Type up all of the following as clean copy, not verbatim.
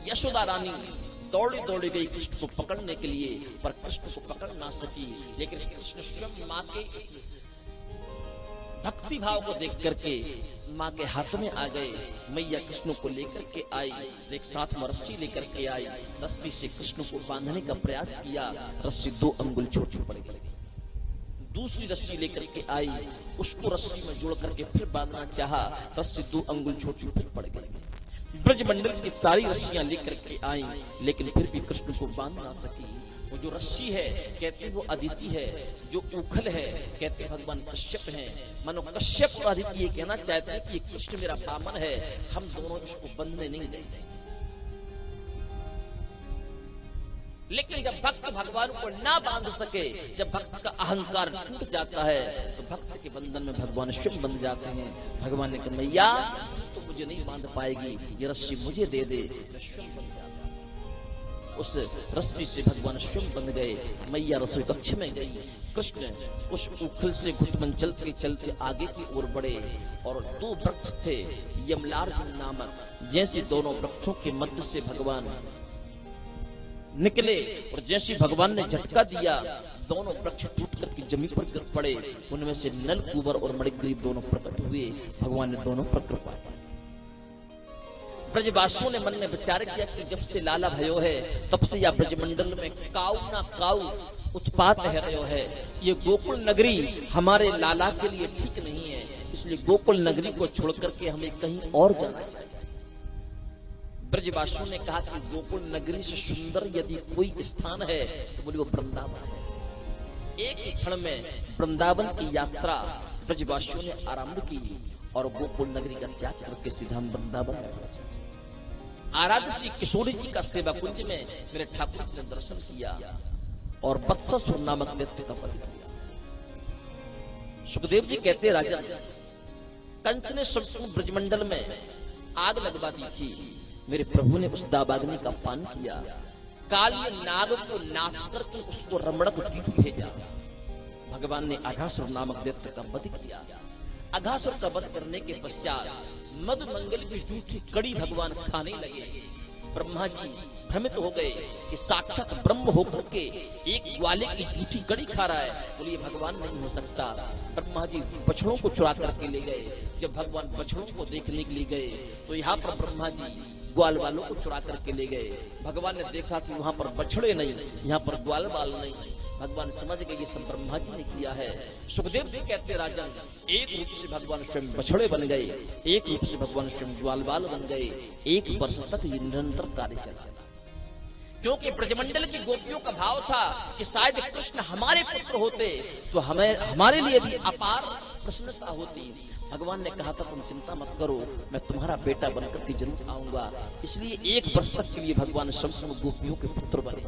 यशोदा रानी दौड़ी दौड़ी गई कृष्ण को पकड़ने के लिए, पर कृष्ण को पकड़ ना सकी। लेकिन कृष्ण स्वयं माँ के इस भक्ति भाव को देख करके माँ के हाथ में आ गए। मैया कृष्ण को लेकर के आई, एक साथ में रस्सी लेकर के आई। रस्सी से कृष्ण को बांधने का प्रयास किया, रस्सी 2 अंगुल छोटी पड़ गई। दूसरी रस्सी लेकर के आई, उसको रस्सी में जोड़ करके फिर बांधना चाहा, रस्सी 2 अंगुल छोटी फिर पड़ गई। ब्रजमंडल की सारी रस्सियां लेकर के आई, लेकिन फिर भी कृष्ण को बांध ना सकी। वो जो रस्सी है कहते वो अदिति है, जो उखल है कहते भगवान कश्यप हैं। मानो कश्यप और अदिति ये कहना चाहते हैं कि ये कृष्ण मेरा बामन है, हम दोनों इसको बंधने नहीं देंगे। लेकिन जब भक्त भगवान को ना बांध सके, जब भक्त का अहंकार टूट जाता है, तो भक्त के बंधन में भगवान स्वयं बंध जाते हैं। भगवान ने कहा मैया तो मुझे नहीं बांध पाएगी, ये रस्सी मुझे दे दे, मैं स्वयं बंध जाता। उस रस्सी से भगवान स्वयं बंध गए। मैया रसोई कक्ष में गई, कृष्ण उस उखल से घुटमन चलते चलते आगे की ओर बढ़े, और 2 वृक्ष थे यमलार्जुन नामक। जैसे दोनों वृक्षों के मध्य से भगवान निकले और जैसे भगवान ने झटका दिया, दोनों वृक्ष टूट करके जमीन पर गिर पड़े। उनमें से नल कुबर और मणिग्रीव दोनों प्रकट हुए। भगवान ने दोनों पर कृपा की। ब्रजवासियों ने मन में विचार किया कि जब से लाला भयो है, तब से या ब्रजमंडल में काऊ ना काऊ उत्पात है रहो है। ये गोकुल नगरी हमारे लाला के लिए ठीक नहीं है, इसलिए गोकुल नगरी को छोड़ करके हमें कहीं और जाना चाहिए। ब्रजवासियों ने कहा कि गोकुल नगरी से सुंदर यदि कोई स्थान है तो बोले वो वृंदावन है। एक क्षण में वृंदावन की यात्रा ब्रजवासियों ने आरंभ की और गोकुल नगरी का त्याग करके सीधा वृंदावन में पहुंचे। आराध्य श्री किशोरी जी का सेवा कुंज में मेरे ठाकुर जी ने दर्शन किया और वत्सासुर नामक दैत्य का वध किया। सुखदेव जी कहते राजन, कंस ने संपूर्ण ब्रजमंडल में आग लगवा दी थी, मेरे प्रभु ने उस दावाग्नि का पान किया। काली नाग को नाच करके उसको रमणक द्वीप भेजा। भगवान ने अघासुर नामक दैत्य का वध किया। अघासुर का वध करने के पश्चात मधु मंगल की जूठी कड़ी भगवान खाने लगे। ब्रह्मा जी भ्रमित हो गए कि साक्षात ब्रह्म होकर के एक ग्वाले की जूठी कड़ी खा रहा है, बोलिए भगवान नहीं हो सकता। ब्रह्मा जी बछड़ों को चुरा करके ले गए। जब भगवान बछड़ों को देखने के लिए गए तो यहाँ पर ब्रह्मा जी ग्वाल वालों को चुरा करके ले गए। भगवान ने देखा कि वहां पर बछड़े नहीं, यहाँ पर ग्वाल बाल नहीं। भगवान समझ गए ये सब ब्रह्मा जी ने किया है। सुखदेव जी कहते राजन, एक रूप से भगवान स्वयं बछड़े बन गए, एक रूप से भगवान स्वयं ग्वाल बाल बन गए। 1 वर्ष तक ये निरंतर कार्य चला, क्योंकि ब्रजमंडल की गोपियों का भाव था कि शायद कृष्ण हमारे पुत्र होते तो हमारे लिए भी अपार प्रसन्नता होती। भगवान ने कहा था तुम चिंता मत करो, मैं तुम्हारा बेटा बनकर के जरूर आऊंगा। इसलिए 1 वर्ष तक के लिए भगवान संपूर्ण गोपियों के पुत्र बने।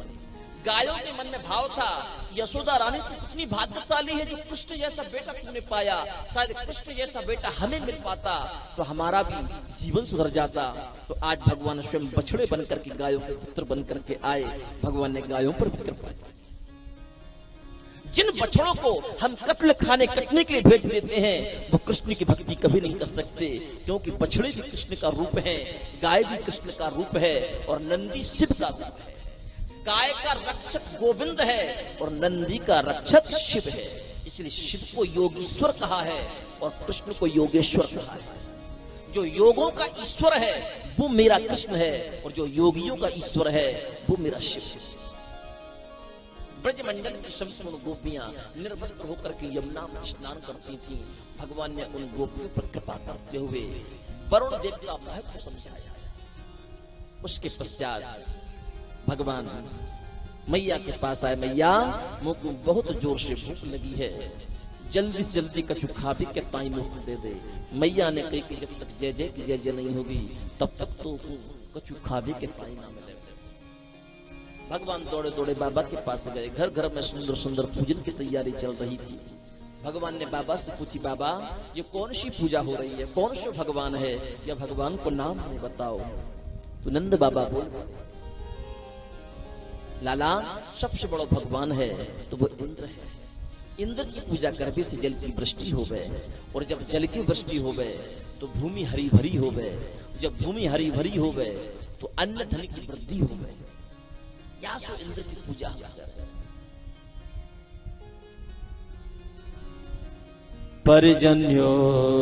गायों के मन में भाव था यशोदा रानी तू कितनी भाग्यशाली है जो कृष्ण जैसा बेटा तूने पाया, शायद कृष्ण जैसा बेटा हमें मिल पाता तो हमारा भी जीवन सुधर जाता। तो आज भगवान स्वयं बछड़े बनकर के गायों के पुत्र बनकर के आए। भगवान ने गायों पर भी कृपा की। जिन बछड़ों को हम कत्ल खाने कटने के लिए भेज देते हैं वो कृष्ण की भक्ति कभी नहीं कर सकते, क्योंकि बछड़े भी कृष्ण का रूप है, गाय भी कृष्ण का रूप है और नंदी शिव का रूप है। गाय का रक्षक गोविंद है और नंदी का रक्षक शिव है। इसलिए शिव को योगीश्वर कहा है और कृष्ण को योगेश्वर कहा है। जो योगों का ईश्वर है वो मेरा कृष्ण है और जो योगियों का ईश्वर है वो मेरा शिव है। ब्रजमंडल की संपूर्ण गोपियां निर्वस्त्र होकर के यमुना में स्नान करती थीं। भगवान ने उन गोपियों पर कृपा करते हुए वरुण देव का महत्व समझाया। उसके पश्चात भगवान मैया के पास आए। मैया मुझको बहुत जोर से भूख लगी है, जल्दी से जल्दी कछु खा भी के ताई मुझको दे दे। मैया ने कही कि जब तक जय जय की जय जय नहीं होगी तब तक तो कछु खा भी के ताई ना मिले। भगवान दौड़े दौड़े बाबा के पास गए। घर घर में सुंदर सुंदर पूजन की तैयारी चल रही थी। भगवान ने बाबा से पूछी, बाबा ये कौन सी पूजा हो रही है, कौन सा भगवान है, या भगवान को नाम नहीं बताओ। तो नंद बाबा बोल, लाला सबसे बड़ा भगवान है तो वो इंद्र है। इंद्र की पूजा करने से जल की वृष्टि हो गए और जब जल की वृष्टि हो गए तो भूमि हरी भरी हो गए। जब भूमि हरी भरी हो गए तो अन्न धन की वृद्धि हो गई। या सो इंद्र की पूजा हम कर रहे हैं। पर्जन्यो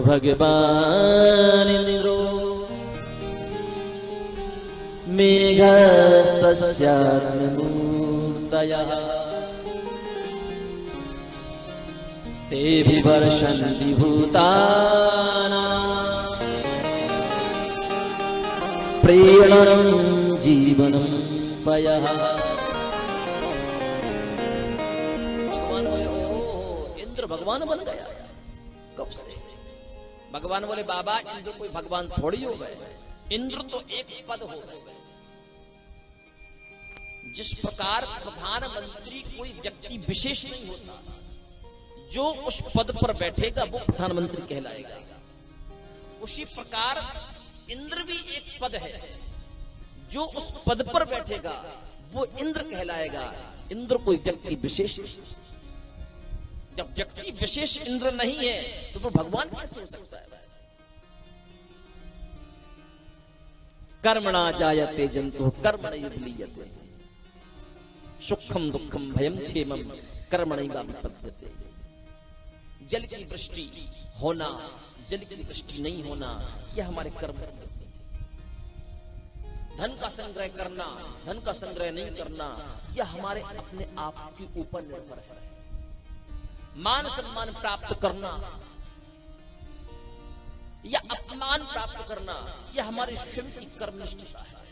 भगवान इंद्रो मेघस्तस्यात्ममूर्तयः तेभि वर्षन्ति भूतानां प्रेरणं जीवनं पयः। भगवान बोले, ओ इंद्र भगवान बन गया। कब से? भगवान बोले, बाबा इंद्र कोई भगवान थोड़ी हो गए, इंद्र तो एक पद हो गए। जिस प्रकार प्रधानमंत्री कोई व्यक्ति विशेष नहीं होता, जो उस पद पर बैठेगा वो प्रधानमंत्री कहलाएगा, उसी प्रकार इंद्र भी एक पद है, जो उस पद पर बैठेगा वो इंद्र कहलाएगा। इंद्र कोई व्यक्ति विशेष नहीं। जब व्यक्ति विशेष इंद्र नहीं है तो वो भगवान कैसे हो सकता है? कर्मणा जायते जंतु कर्मणैव लीयते सुखम दुखम भयम क्षेमम कर्मणैव विपद्यते। जल की वृष्टि होना, जल की वृष्टि नहीं होना, यह हमारे कर्म है। धन का संग्रह करना, धन का संग्रह नहीं करना, यह हमारे अपने आप के ऊपर निर्भर है। मान सम्मान प्राप्त करना या अपमान प्राप्त करना, यह हमारी स्वयं की कर्मनिष्ठता है।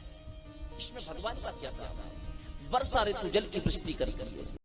इसमें भगवान का क्या काम है? वर्षा ऋतु जल की वृष्टि करती है।